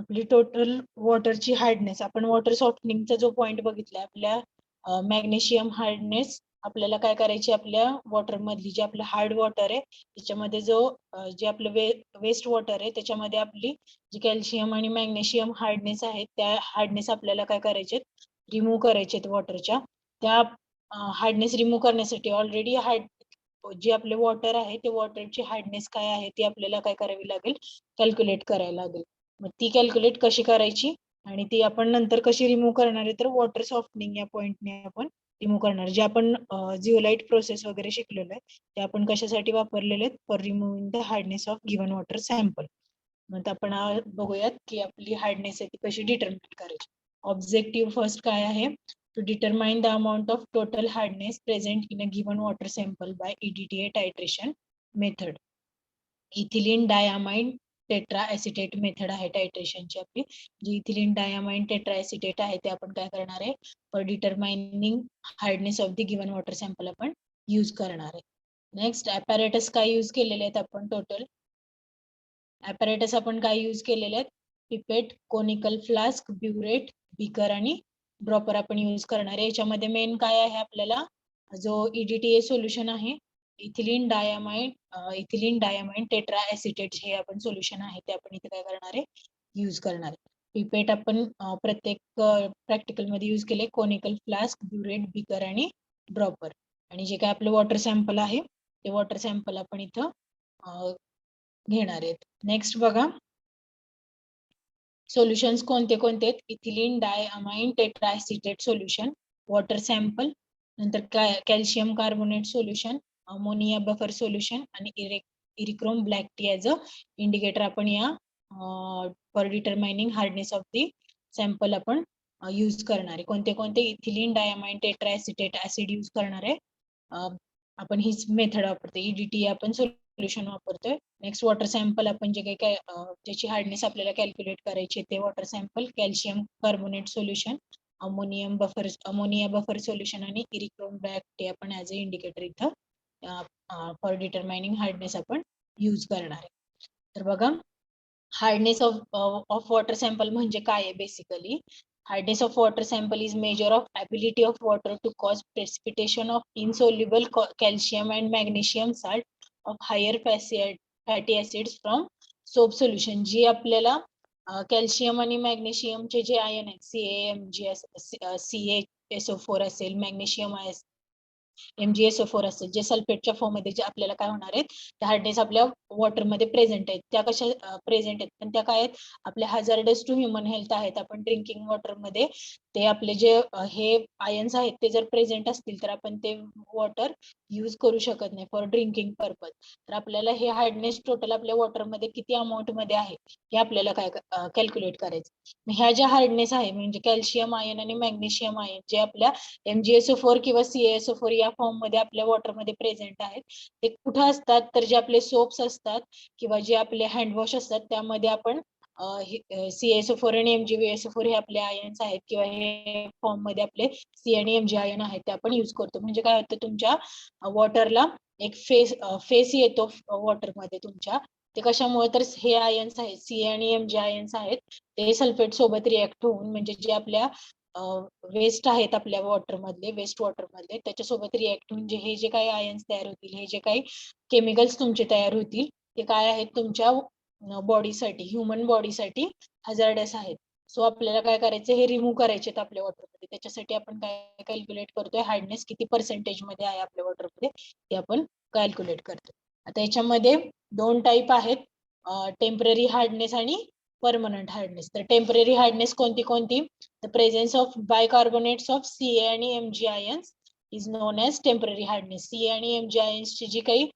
आपली total वॉटरची hardness, आपण water सॉफ्टनिंगचा जो पॉइंट बघितला आपल्या मॅग्नेशियम हार्डनेस आपल्याला काय करायची, आपल्या वॉटर मधली जी आपलं हार्ड वॉटर आहे त्याच्यामध्ये जे आपलं वेस्ट वॉटर आहे त्याच्यामध्ये आपली जी कॅल्शियम आणि मॅग्नेशियम हार्डनेस आहे त्या हार्डनेस आपल्याला काय करायचे, रिमूव्ह करायचे वॉटरच्या. त्या हार्डनेस रिमूव्ह करण्यासाठी ऑलरेडी जे आपले वॉटर आहे ते वॉटरची हार्डनेस काय आहे ती आपल्याला काय करावी लागेल, कॅल्क्युलेट करायला लागेल. मग ती कॅल्क्युलेट कशी करायची आणि ती आपण नंतर कशी रिमूव्ह करणार आहे, तर वॉटर सॉफ्टनिंग या पॉइंटने आपण रिमूव्ह करणार. जे आपण जिओलाइट प्रोसेस वगैरे शिकलेलो आहे ते आपण कशासाठी वापरलेले आहेत, for removing the hardness of given water sample. मग आपण बघूयात की आपली हार्डनेस आहे ती कशी डिटरमाइन करायची. ऑब्जेक्टिव्ह फर्स्ट काय आहे, to determine the amount of total hardness present in a given water sample by EDTA titration method. Ethylene diamine tetraacetate method आहे टायट्रेशनची आपली. जी इथिलीन डायमाइन टेट्राएसिटेट आहे ते आपण काय करणार आहे, for determining hardness of the given water sample आपण use करणार आहे. नेक्स्ट ॲपॅरेटस काय यूज केलेले आहेत आपण, टोटल ॲपॅरेटस आपण काय यूज केलेले आहेत, pipette, conical flask, burette, beaker आणि ड्रॉपर आपण यूज करणार आहे. याच्यामध्ये मेन काय आहे, आपल्याला जो EDTA सोल्युशन आहे इथिलीन डायमाइन टेट्राएसिटेट हे आपण सोल्युशन आहे ते आपण इथे काय करणार आहे, यूज करणार आहे. पिपेट आपण प्रत्येक प्रॅक्टिकल मध्ये यूज केले, कोनिकल फ्लास्क, ब्युरेट, बीकर आणि ड्रॉपर. आणि जे काय आपलं वॉटर सॅम्पल आहे ते वॉटर सॅम्पल आपण इथं घेणार आहेत. नेक्स्ट बघा, सोल्युशन्स कोणते कोणते आहेत, ethylene diamine tetraacetate solution, water sample, नंतर calcium carbonate solution, ammonia buffer solution आणि eriochrome black T as a indicator आपण या for determining hardness of the sample आपण यूज करणार आहे. कोणते कोणते, ethylene diamine tetraacetate acid use करणार आहे आपण, हीच मेथड वापरते. EDTA आपण सोल्युशन वापरतोय. नेक्स्ट वॉटर सॅम्पल आपण जे काही ज्याची हार्डनेस आपल्याला कॅल्क्युलेट करायची ते water sample, calcium carbonate solution, ammonia buffer solution आणि इरिक्रोम ब्लॅक टी आपण ऍज अ इंडिकेटर इथं फॉर डिटरमाइनिंग हार्डनेस आपण यूज करणार आहे. तर बघा, हार्डनेस ऑफ वॉटर सॅम्पल म्हणजे काय आहे basically. Hardness of water sample is measure of ability of water to cause precipitation of insoluble calcium and magnesium salt of higher fatty acids from soap solution. जी आपल्याला calcium आणि मॅग्नेशियमचे जे ion आहेत, CaMgSO4 असेल, magnesium MgSO4 असेल, जे सल्फेटच्या form मध्ये जे आपल्याला काय होणार आहेत, त्या हार्डनेस आपल्या वॉटर मध्ये प्रेझेंट आहेत. त्या कशा प्रेझेंट आहेत, पण त्या काय आहेत, आपल्या हॅझार्डस टू ह्युमन हेल्थ आहेत. आपण ड्रिंकिंग वॉटर मध्ये ते आपले जे हे आयन्स आहेत ते जर प्रेझेंट असतील तर आपण ते वॉटर यूज करू शकत नाही फॉर ड्रिंकिंग पर्पज. तर आपल्याला हे हार्डनेस टोटल आपल्या वॉटर मध्ये किती अमाऊंट मध्ये आहे हे आपल्याला काय कॅल्क्युलेट करायचं. ह्या ज्या हार्डनेस आहे म्हणजे कॅल्शियम आयन आणि मॅग्नेशियम आयन जे आपल्या MgSO4 किंवा CaSO4 या फॉर्म मध्ये आपल्या वॉटर मध्ये प्रेझेंट आहेत, ते कुठे असतात, तर जे आपले सोप्स असतात किंवा जे आपले हँडवॉश असतात त्यामध्ये आपण CaSO4 आणि MgSO4 हे आपले आयन्स आहेत किंवा हे फॉर्म मध्ये आपले C आणि Mg आयन आहेत ते आपण यूज करतो. म्हणजे काय होतं, तुमच्या वॉटरला एक फेस येतो वॉटर मध्ये तुमच्या. ते कशामुळे, तर हे आयन्स आहेत, C आणि Mg आयन्स आहेत, ते सल्फेट सोबत रिएक्ट होऊन म्हणजे जे आपल्या वेस्ट आहेत आपल्या वॉटर मधले, वेस्ट वॉटर मधले, त्याच्यासोबत रिएक्ट होऊन हे जे काही आयन्स तयार होतील, हे जे काही केमिकल्स तुमचे तयार होतील ते काय आहेत, तुमच्या बॉडीसाठी, ह्युमन बॉडीसाठी हॅझार्डस आहेत. सो आपल्याला काय करायचं, हे रिमूव्ह करायचे आपल्या वॉटरमध्ये. त्याच्यासाठी आपण काय कॅल्क्युलेट करतोय, हार्डनेस किती पर्सेंटेज मध्ये आहे आपल्या वॉटरमध्ये ते आपण कॅल्क्युलेट करतो. आता याच्यामध्ये दोन टाईप आहेत, टेम्पररी हार्डनेस आणि परमनंट हार्डनेस. तर टेम्पररी हार्डनेस कोणती कोणती, the presence of bicarbonates of Ca आणि Mg ions is known as temporary hardness. Ca आणि Mg आयन्सची जी काही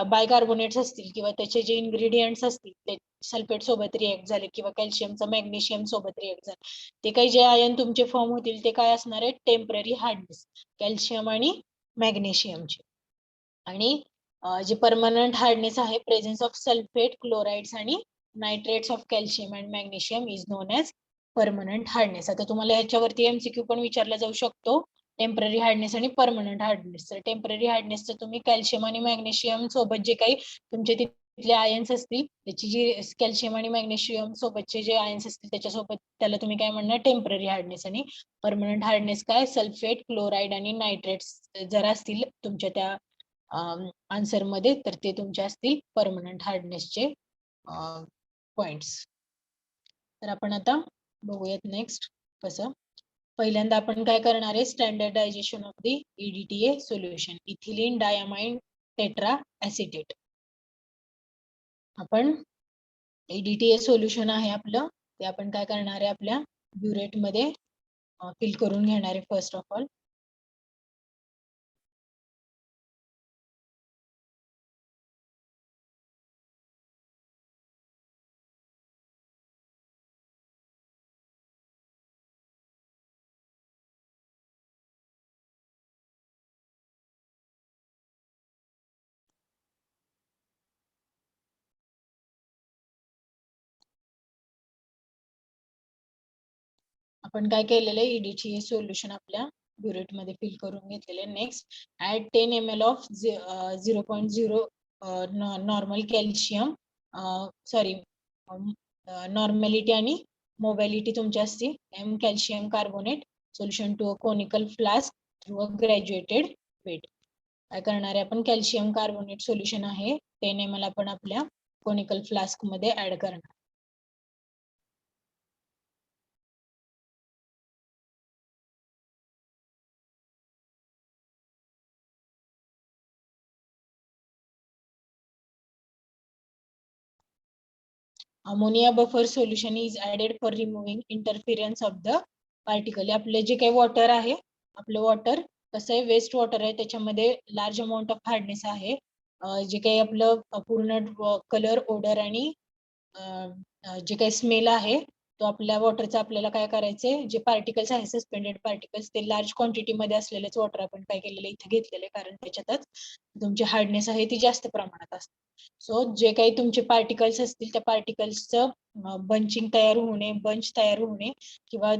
बायकार्बोनेट्स असतील किंवा त्याचे जे इन्ग्रेडियंट्स असतील ते सल्फेट सोबत रिएक्ट झाले किंवा कॅल्शियमचा मॅग्नेशियम सोबत रिएक्ट झाले, ते काही जे आयन तुमचे फॉर्म होतील ते काय असणार आहे, टेम्पररी हार्डनेस, कॅल्शियम आणि मॅग्नेशियमचे. आणि जे परमनंट हार्डनेस आहे, प्रेझेन्स ऑफ सल्फेट, क्लोराइड्स आणि nitrates of calcium and magnesium is known as permanent hardness. आता तुम्हाला ह्याच्यावरती MCQ पण विचारला जाऊ शकतो, टेम्पररी हार्डनेस आणि परमनंट हार्डनेस. तर टेम्पररी हार्डनेसचं तुम्ही कॅल्शियम आणि मॅग्नेशियम सोबत जे काही तुमचे आयन्स असतील त्याची जी कॅल्शियम आणि मॅग्नेशियम सोबतचे जे आयन्स असतील त्याच्यासोबत त्याला तुम्ही काय म्हणणार टेम्पररी हार्डनेस, आणि परमनंट हार्डनेस काय सल्फेट, क्लोराईड आणि नायट्रेट्स जर असतील तुमच्या त्या आन्सर मध्ये तर ते तुमचे असतील परमनंट हार्डनेसचे पॉइंट्स. तर आपण आता बघूयात नेक्स्ट कसं. पहिल्यांदा आपण काय करणार आहे standardisation of the EDTA solution, ethylene diamine tetra acetate. आपण EDTA सोल्युशन आहे आपलं ते आपण काय करणार आहे आपल्या ब्युरेट मध्ये फिल करून घेणार आहे फर्स्ट ऑफ ऑल. आपण काय केलेलं आहे EDTA सोल्युशन आपल्या ब्युरेट मध्ये फिल करून घेतलेले. Next add 10 ml of 0.0 normal calcium sorry normality आणि मोबॅलिटी तुमची असते M calcium carbonate solution to a conical flask through a graduated wet. काय करणार आहे आपण कॅल्शियम कार्बोनेट सोल्युशन आहे 10 ml आपण आपल्या कोनिकल फ्लास्क मध्ये ऍड करणार. Ammonia buffer solution is added for removing interference of the particle. आपले जे काही वॉटर आहे आपलं वॉटर कसं आहे वेस्ट वॉटर आहे त्याच्यामध्ये लार्ज अमाऊंट ऑफ हार्डनेस आहे. जे काही आपलं पूर्ण कलर ओडर आणि जे काही स्मेल आहे तो आपल्या वॉटरचा आपल्याला काय करायचंय जे पार्टिकल्स आहे सस्पेंडेड पार्टिकल्स ते लार्ज क्वांटिटी मध्ये असलेलेच वॉटर आपण काय केलेलं इथे घेतलेले कारण त्याच्यातच तुमची हार्डनेस आहे ती जास्त प्रमाणात असते. सो जे काही तुमचे पार्टिकल्स असतील त्या पार्टिकल्सचं बंचिंग तयार होणे बंच तयार होणे किंवा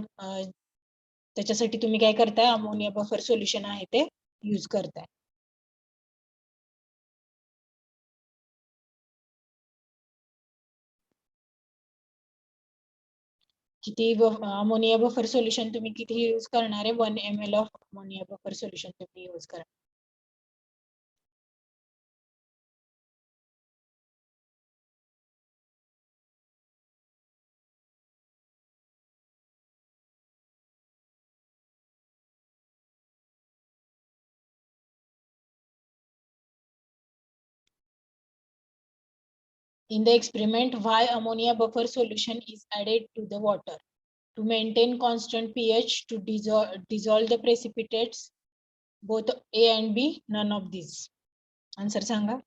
त्याच्यासाठी तुम्ही काय करताय अमोनिया बफर सोल्युशन आहे ते यूज करताय. किती अमोनिया बफर सोल्युशन तुम्ही किती यूज करणार आहे 1 ml of ammonia buffer solution तुम्ही यूज करा. In the experiment, why ammonia buffer solution is added to the water? To maintain constant pH, to dissolve the precipitates, both A and B, none of these. Answer सांगा.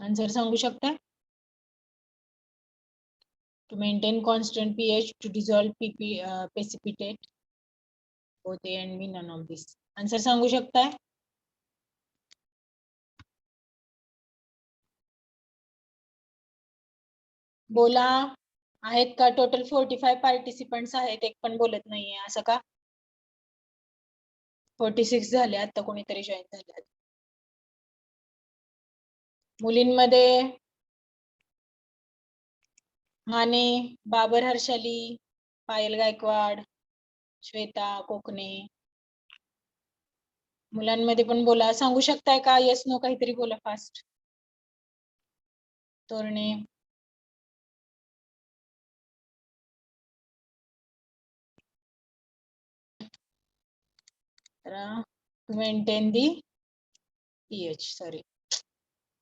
Answer सांगू शकता. To maintain constant pH, to dissolve precipitate, both A and B, none of these. Answer सांगू शकता. बोला. आहेत का total 45 participants आहेत एक पण बोलत नाहीये असं का. 46 झाले आता कोणीतरी जॉईन झाले. मुलींमध्ये माने, बाबर हर्षाली, पायल गायकवाड, श्वेता कोकणे. मुलांमध्ये पण बोला. सांगू शकताय का येस नो काहीतरी बोला fast. Torane. to maintain the pH, sorry,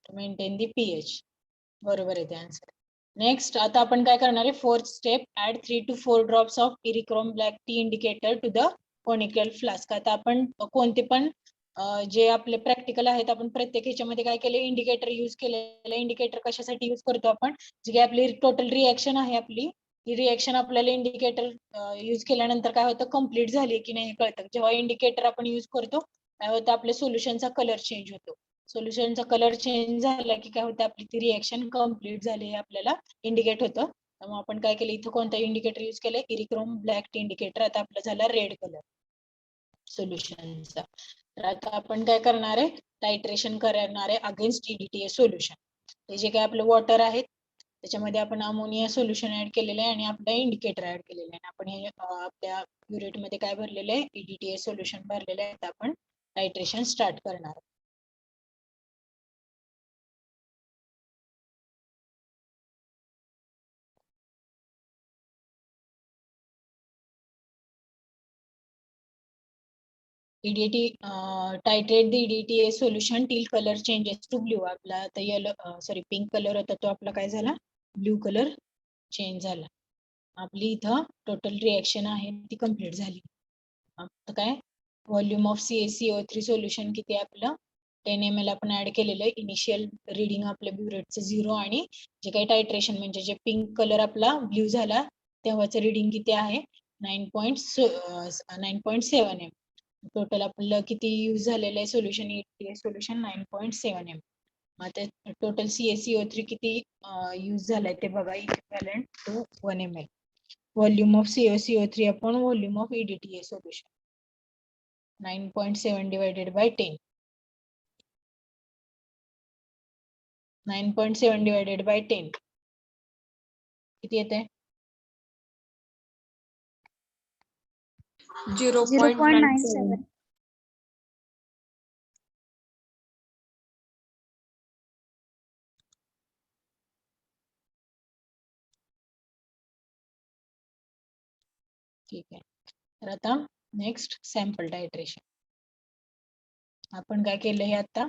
to maintain the pH. बरोबर आहे ते आन्सर. नेक्स्ट आता आपण काय करणार आहे fourth step add 3 to 4 drops of eriochrome black T indicator to the conical flask. आता आपण कोणते पण जे आपले प्रॅक्टिकल आहेत आपण प्रत्येक ह्याच्यामध्ये काय केले इंडिकेटर युज केलेलं. इंडिकेटर कशासाठी युज करतो आपण जी काही आपली टोटल रिएक्शन आहे आपली ही रिएक्शन आपल्याला इंडिकेटर युज केल्यानंतर काय होतं कम्प्लीट झाली की नाही कळतं. जेव्हा इंडिकेटर आपण युज करतो काय होतं आपल्या सोल्युशनचा कलर चेंज होतो. सोल्युशनचा कलर चेंज झाला की काय होतं आपली ती रिएक्शन कम्प्लीट झाली हे आपल्याला इंडिकेट होतं. त्यामुळे आपण काय केलं, इथं कोणता इंडिकेटर यूज केलाय, इरिक्रोम ब्लॅक टी इंडिकेटर. आता आपला झाला रेड कलर सोल्युशनचा. तर आता आपण काय करणार आहे, टायट्रेशन करणार आहे अगेन्स्ट EDTA सोल्युशन. हे जे काय आपलं वॉटर आहे त्याच्यामध्ये आपण अमोनिया सोल्युशन ऍड केलेलं आहे आणि आपला इंडिकेटर ऍड केलेलं आहे. आपण हे आपल्या ब्युरेट मध्ये काय भरलेलं आहे, EDTA सोल्युशन भरलेलं आहे. आता आपण टायट्रेशन स्टार्ट करणार. titrate the EDTA solution till color changes to blue. आपला आता येलो पिंक कलर होता तो आपला काय झाला, ब्ल्यू कलर चेंज झाला. आपली इथं टोटल रिएक्शन आहे ती कंप्लीट झाली. आता काय, व्हॉल्यूम ऑफ CaCO3 सोल्युशन किती आहे आपलं 10 ml आपण ऍड केलेलं आहे. इनिशियल रिडिंग आपल्या ब्युरेटचं 0 आणि जे काही टायट्रेशन म्हणजे जे पिंक कलर आपला ब्ल्यू झाला तेव्हाचं रिडिंग किती आहे 9.7 m. टोटल आपलं किती यूज झालेलं आहे सोल्युशन, EDTA सोल्युशन 9.7 m. आता टोटल CaCO3 किती यूज झालाय ते बघा, equivalent to 1 ml. Volume of CaCO3 upon volume of EDTA solution 9.7 divided by 10. 9.7 divided by 10 किती येते, 0.97. ठीक आहे. तर आता नेक्स्ट सॅम्पल टायट्रेशन. आपण काय केलं हे आता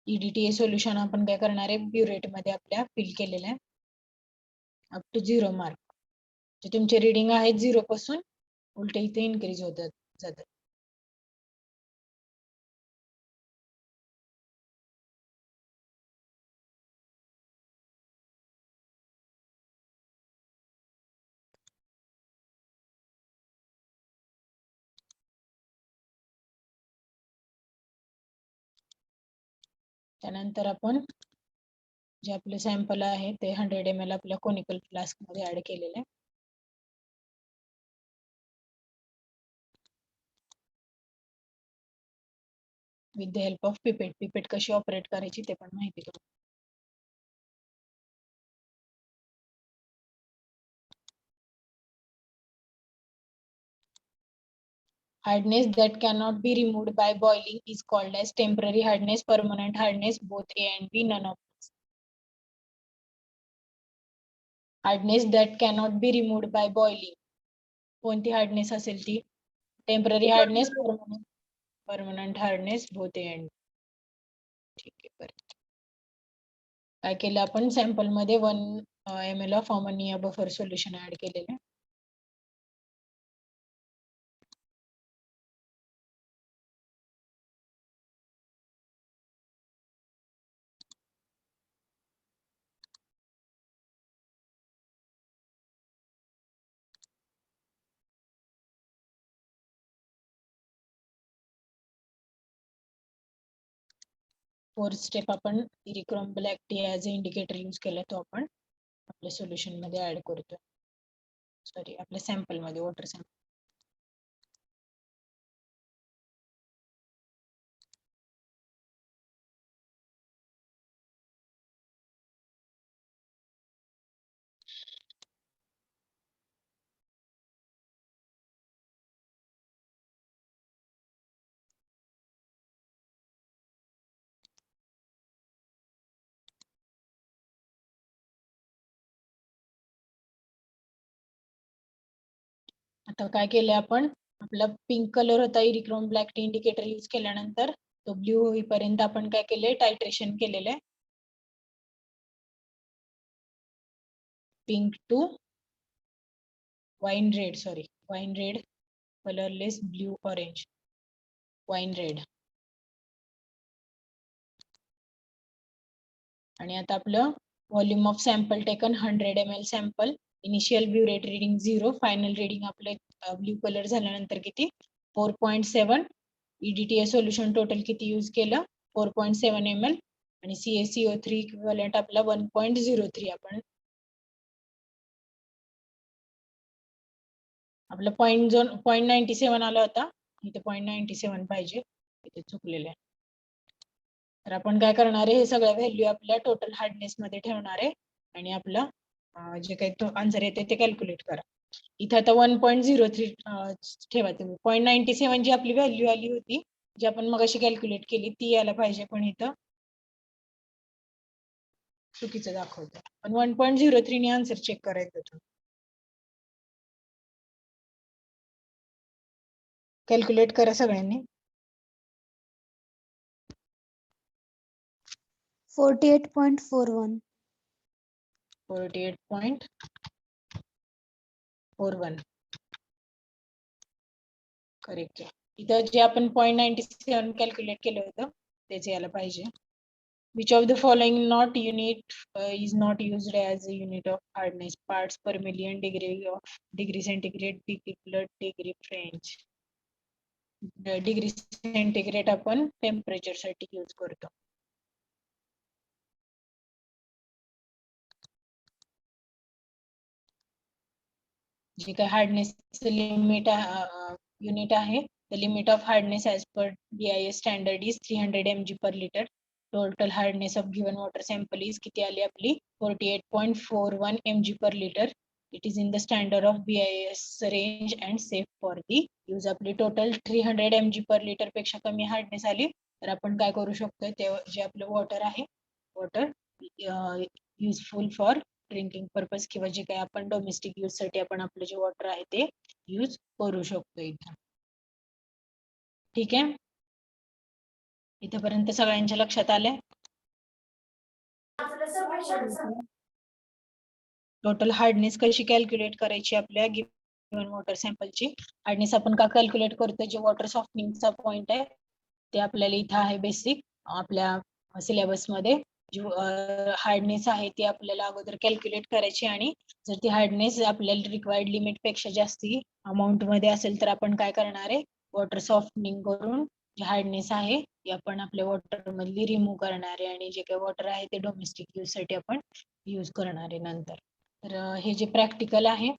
EDTA सोल्युशन आपण काय करणार आहे, ब्युरेट मध्ये आपल्या फिल केलेलं आहे अप टू 0 मार्क. जे तुमचे रिडिंग आहेत 0 पासून उलटे इथे इन्क्रीज होत जातात. त्यानंतर आपण जे आपले सॅम्पल आहे ते 100 ml आपल्या कोनिकल फ्लास्क मध्ये ऍड केलेले आहे. With the help of pipette. Pipette कशी ऑपरेट करायची ते पण माहिती करू. Hardness that cannot be removed by boiling is called as temporary hardness, permanent hardness, both A and B, none of this. Hardness that cannot be removed by boiling. कोणती hardness असेल ती, temporary hardness, permanent hardness, both A and. ठीक आहे. बरं, काय केलं आपण sample मध्ये 1 ml of ammonia buffer solution add केलेलं. फोर्थ स्टेप आपण eriochrome black T as a indicator use केला, तो आपण आपल्या सोल्युशन मध्ये ऍड करतो. सॉरी, आपल्या सॅम्पल मध्ये, वॉटर सॅम्पल. आता काय केलं आपण, आपला पिंक कलर होता इरिक्रोम ब्लॅक टी इंडिकेटर यूज केल्यानंतर तो ब्ल्यू होईपर्यंत आपण काय केलंय, टायट्रेशन केलेलं आहे. Pink to wine red, wine red, colourless blue orange, wine red. आणि आता आपलं volume of sample taken 100 ml sample. Initial burette reading 0, final reading आपले ब्ल्यू कलर झाल्यानंतर किती 4.7. EDTA सोल्युशन टोटल किती यूज केलं 4.7 ml. आणि CaCO3 इक्विव्हॅलेंट आपला 1.03 आपण आपला पॉईंट जो 0.97 आला होता, इथे 0.97 पाहिजे, इथे चुकलेलं आहे. तर आपण काय करणार आहे, हे सगळ्या व्हॅल्यू आपल्या टोटल हार्डनेस मध्ये ठेवणार आहे आणि आपला जे काही तो आन्सर येते ते कॅल्क्युलेट करा. इथे आता 1.03 ठेवा तुम्ही. 0.97 जी आपली व्हॅल्यू आली होती, जी आपण मगाशी कॅल्क्युलेट केली ती यायला पाहिजे, पण इथं चुकीचं दाखवतं. पण 1.03 ने आन्सर चेक करायचं होतं. कॅल्क्युलेट करा सगळ्यांनी. 48.41. 48.41 करेक्ट आहे. इथं जे आपण 0.97 कॅल्क्युलेट केलं होतं तेच यायला पाहिजे. Which of the following not unit is not used as a unit of hardness? Parts per million, degree centigrade, degree blood, degree French. Degree centigrade आपण टेम्परेचर साठी यूज करतो. जे काही हार्डनेस लिमिट युनिट आहे, the limit of hardness as per BIS standard is 300 mg per liter. Total hardness of given water sample is किती आली आपली 48.41 mg per liter. It is in the standard of BIS range and safe for the use. आपली total 300 mg per liter पेक्षा कमी hardness आली तर आपण काय करू शकतो, ते जे आपलं वॉटर आहे, water useful for drinking purpose किंवा जे काही आपण डोमेस्टिक यूज साठी आपण आपलं जे वॉटर आहे ते यूज करू शकतो इथं. ठीक आहे, इथपर्यंत सगळ्यांच्या लक्षात आलंय. टोटल हार्डनेस कशी कॅल्क्युलेट करायची आपल्या गिव्हन वॉटर सॅम्पलची. हार्डनेस आपण का कॅल्क्युलेट करतो, जे वॉटर सॉफ्टनिंगचा पॉइंट आहे ते आपल्याला इथं आहे बेसिक आपल्या सिलेबस मध्ये. हार्डनेस आहे ती आपल्याला अगोदर कॅल्क्युलेट करायची आणि जर ती हार्डनेस आपल्याला रिक्वायर्ड लिमिट पेक्षा जास्ती अमाऊंट मध्ये असेल तर आपण काय करणार आहे, वॉटर सॉफ्टनिंग करून जे हार्डनेस आहे ती आपण आपल्या वॉटर मधली रिमूव्ह करणार आहे आणि जे काही वॉटर आहे ते डोमेस्टिक यूज साठी आपण यूज करणार आहे नंतर. तर हे जे प्रॅक्टिकल आहे